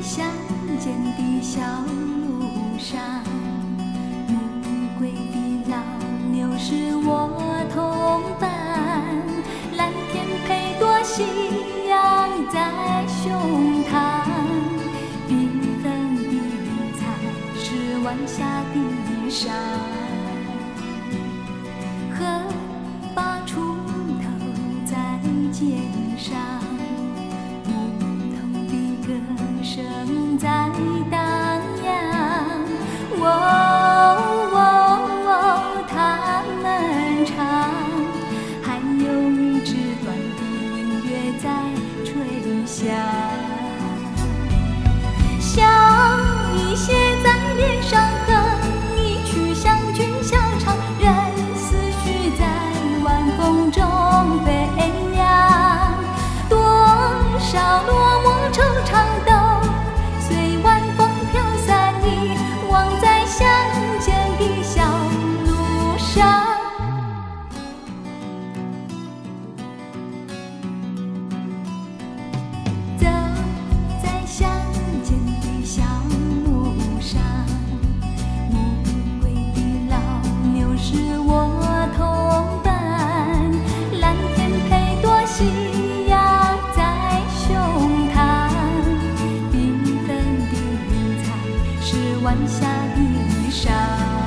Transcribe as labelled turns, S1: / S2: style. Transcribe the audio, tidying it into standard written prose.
S1: 乡间的小路上，暮归的老牛是我同伴，蓝天配朵夕阳在胸膛，缤纷的云彩是晚霞的衫，河把锄头在肩上，声在荡漾，他们唱，还有一支短的音乐在吹响，笑意写在脸上，和你去向君下唱，任思绪在晚风中飞扬，多少落寞惆怅都晚霞的衣裳。